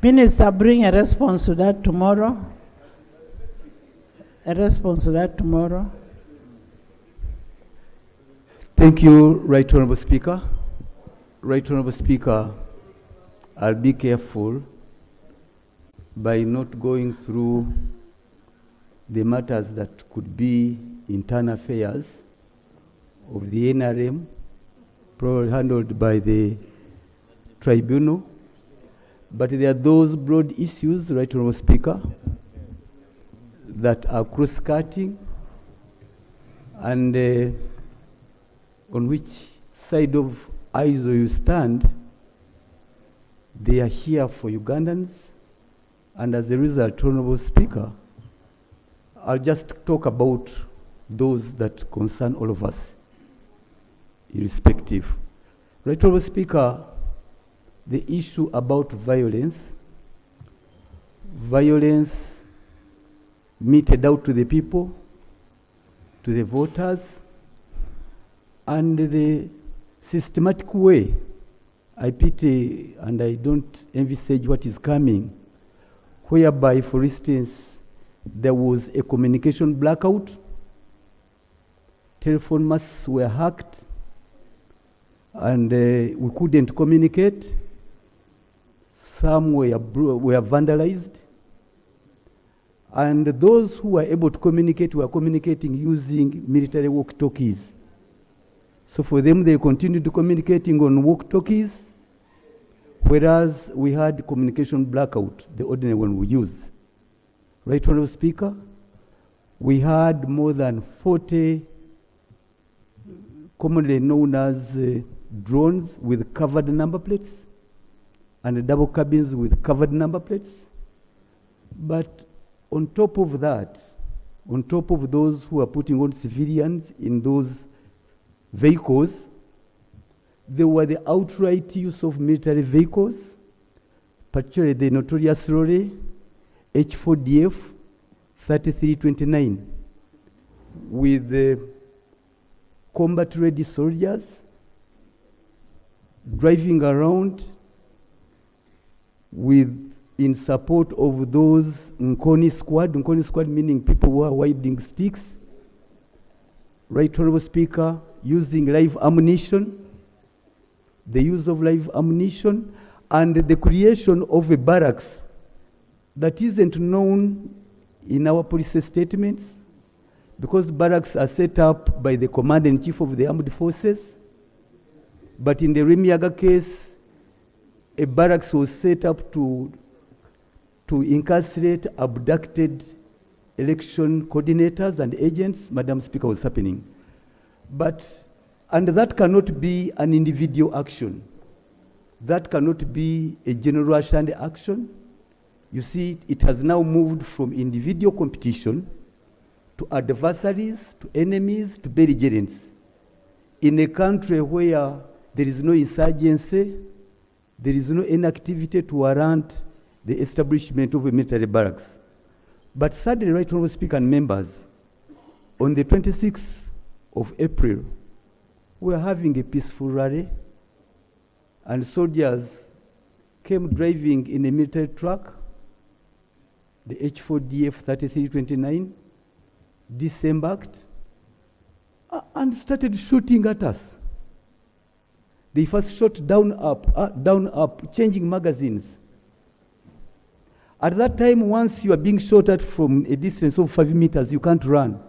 Minister, bring a response to that tomorrow. A response to that tomorrow. Thank you, Right Honourable Speaker. Right Honourable Speaker, I'll be careful by not going through the matters that could be internal affairs of the NRM, probably handled by the tribunal. But there are those broad issues, Right Honourable Speaker, that are cross-cutting and on which side of aisle you stand, they are here for Ugandans. And as a result, Honourable Speaker, I'll just talk about those that concern all of us, irrespective. Right Honourable Speaker, the issue about violence meted out to the people, to the voters, and the systematic way, I pity and I don't envisage what is coming, whereby, for instance, there was a communication blackout, telephone masts were hacked, and we couldn't communicate. Some were vandalized. And those who were able to communicate were communicating using military walkie-talkies. So for them, they continued communicating on walkie-talkies, whereas we had communication blackout, the ordinary one we use. Right Honourable Speaker, we had more than 40 commonly known as drones with covered number plates and double cabins with covered number plates. But on top of that, on top of those who are putting on civilians in those vehicles, there were the outright use of military vehicles, particularly the notorious lorry H4DF 3329, with the combat-ready soldiers driving around in support of those Nkoni squad meaning people who are wielding sticks. Right Honourable Speaker, using live ammunition, the use of live ammunition, and the creation of a barracks that isn't known in our police statements, because barracks are set up by the Commander-in-Chief of the Armed Forces. But in the Lwemiyaga case, a barracks was set up to incarcerate abducted election coordinators and agents. Madam Speaker, was happening. And that cannot be an individual action. That cannot be a general Ashande action. You see, it has now moved from individual competition to adversaries, to enemies, to belligerents. In a country where there is no insurgency, there is no inactivity to warrant the establishment of a military barracks. But sadly, Right Honourable Speaker and members, on the 26th of April, we are having a peaceful rally, and soldiers came driving in a military truck, the H4DF 3329, disembarked, and started shooting at us. They first shot down up, changing magazines. At that time, once you are being shot at from a distance of 5 meters, you can't run.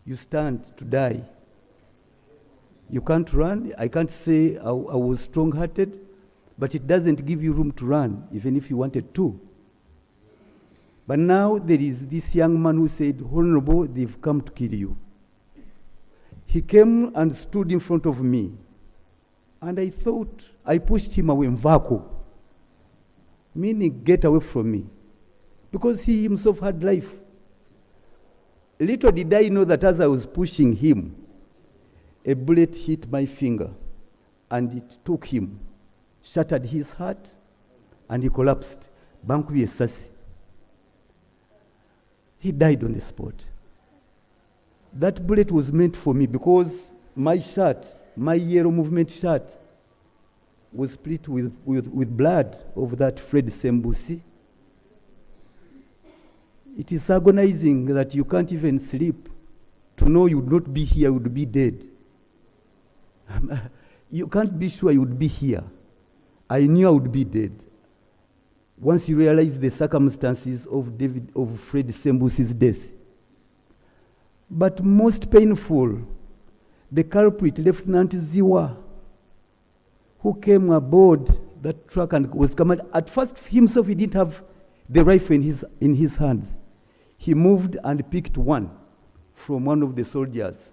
You stand to die. You can't run. I can't say I was strong-hearted, but it doesn't give you room to run, even if you wanted to. But now there is this young man who said, "Honorable, they've come to kill you." He came and stood in front of me. And I thought, I pushed him away, mvako, meaning get away from me, because he himself had life. Little did I know that as I was pushing him, a bullet hit my finger, and it took him, shattered his heart, and he collapsed. Banku yesasi. He died on the spot. That bullet was meant for me because my shirt, my yellow movement shirt, was split with blood of that Fred Sembusi. It is agonizing that you can't even sleep to know you would not be here, you would be dead. You can't be sure you would be here. I knew I would be dead. Once you realize the circumstances of Fred Sembusi's death. But most painful, the culprit, Lieutenant Ziwa, who came aboard that truck and was commanded. At first, himself, he didn't have the rifle in his hands. He moved and picked one from one of the soldiers.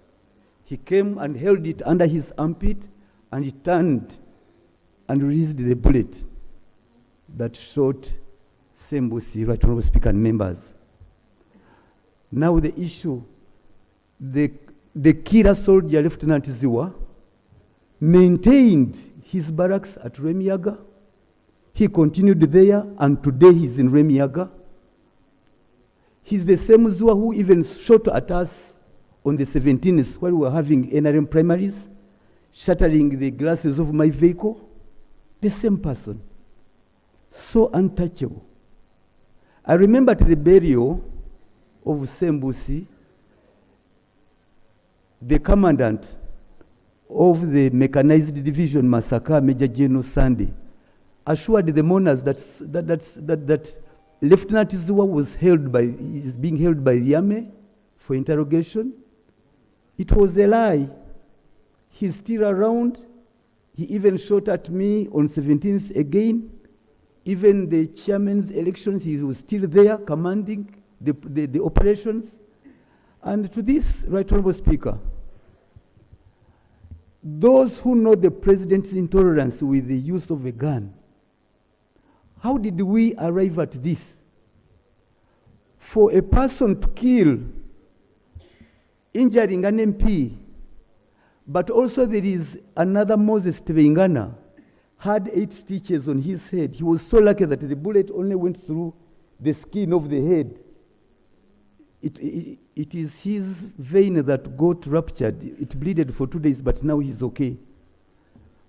He came and held it under his armpit, and he turned and released the bullet that shot Sembusi, Right Honorable Speaker and members. Now the issue, the killer soldier, Lieutenant Ziwa, maintained his barracks at Lwemiyaga. He continued there, and today he's in Lwemiyaga. He's the same Ziwa who even shot at us on the 17th while we were having NRM primaries, shattering the glasses of my vehicle. The same person. So untouchable. I remember at the burial of Sembusi, the commandant of the mechanized division, Masaka, Major General Sunday, assured the mourners that Lieutenant Ziwa is being held by the army for interrogation. It was a lie. He's still around. He even shot at me on 17th again. Even the chairman's elections, he was still there commanding the operations. And to this, Right Honorable Speaker, those who know the president's intolerance with the use of a gun, how did we arrive at this? For a person to kill, injuring an MP, but also there is another Moses Tebengana, had 8 stitches on his head. He was so lucky that the bullet only went through the skin of the head. It is his vein that got ruptured. It bleeded for 2 days, but now he's okay.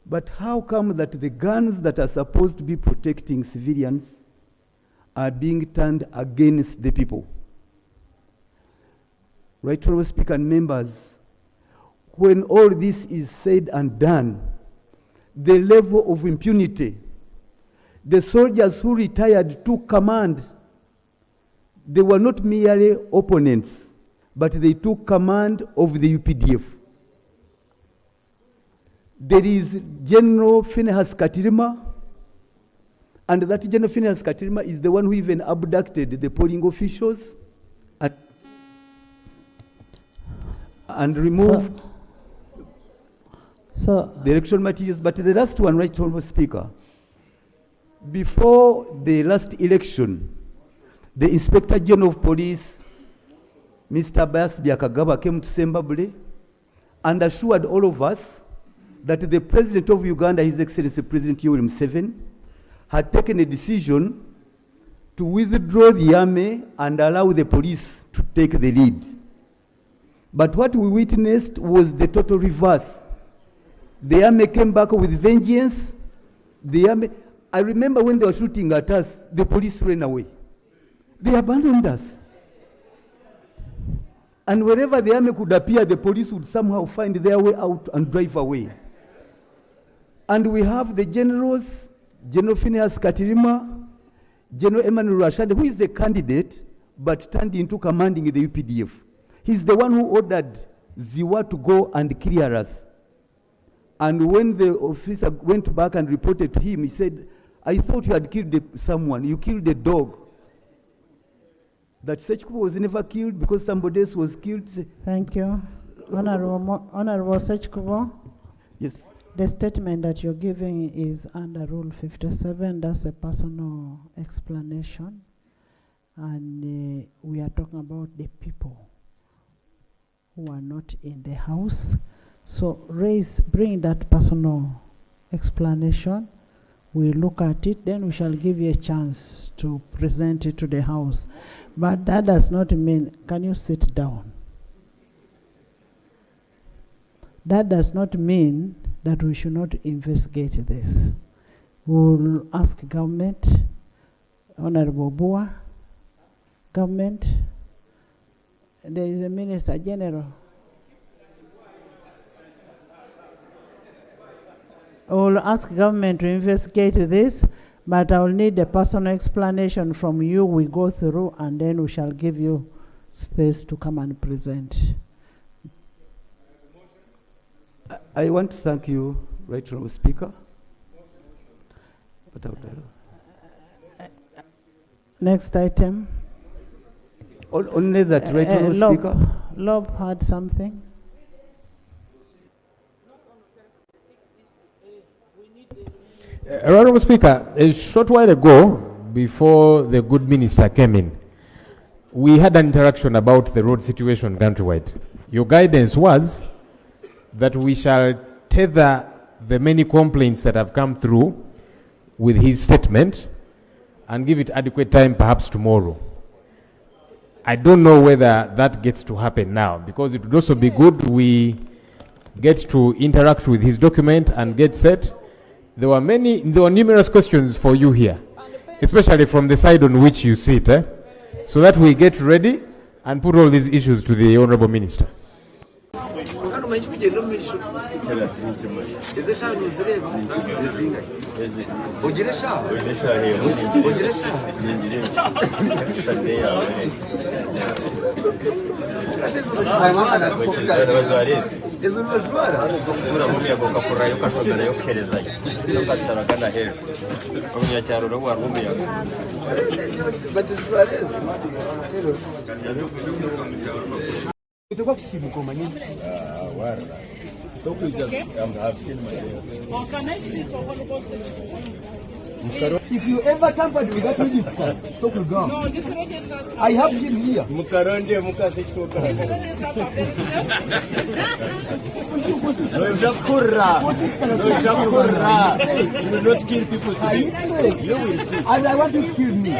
But how come that the guns that are supposed to be protecting civilians are being turned against the people? Right Honorable Speaker and members, when all this is said and done, the level of impunity, the soldiers who retired took command. They were not merely opponents, but they took command of the UPDF. There is General Phinehas Katirima, and that General Phinehas Katirima is the one who even abducted the polling officials and removed the election materials. But the last one, Right Honorable Speaker, before the last election, the Inspector General of Police, Mr. Bias Byakagaba, came to Sembabule and assured all of us that the President of Uganda, His Excellency President Yoweri Museveni, had taken a decision to withdraw the army and allow the police to take the lead. But what we witnessed was the total reverse. The army came back with vengeance. I remember when they were shooting at us, the police ran away. They abandoned us. And wherever the army could appear, the police would somehow find their way out and drive away. And we have the generals, General Phinehas Katirima, General Emmanuel Rashad, who is a candidate, but turned into commanding the UPDF. He's the one who ordered Ziwa to go and clear us. And when the officer went back and reported to him, he said, I thought you had killed someone. You killed a dog. That Ssekikubo was never killed because somebody else was killed. Thank you. Honorable Ssekikubo. Yes. The statement that you're giving is under Rule 57. That's a personal explanation. And we are talking about the people who are not in the house. So bring that personal explanation. We look at it, then we shall give you a chance to present it to the House. But that does not mean, can you sit down? That does not mean that we should not investigate this. We'll ask government, Honorable Bua, government, there is a Minister General. We'll ask government to investigate this, but I will need a personal explanation from you. We go through and then we shall give you space to come and present. I want to thank you, Right Honourable Speaker. Next item. Only that, Right Honourable Speaker. Lob had something. Honourable Speaker, a short while ago, before the good minister came in, we had an interaction about the road situation countrywide. Your guidance was that we shall tether the many complaints that have come through with his statement and give it adequate time, perhaps tomorrow. I don't know whether that gets to happen now, because it would also be good we get to interact with his document and get set. There were numerous questions for you here, especially from the side on which you sit, so that we get ready and put all these issues to the Honourable Minister. If you ever tampered with that register, stop will go. No, this register. I have him here. This registers are very You will not kill people today. You will see. And I want you to kill me.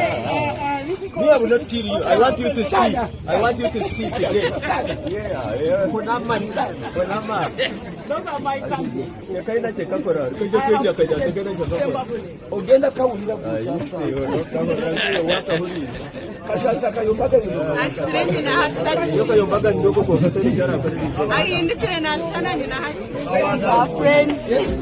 Me, I will not kill you. I want you to see. I want you to see today. Yeah. Those are my country. Ogenda kawulira I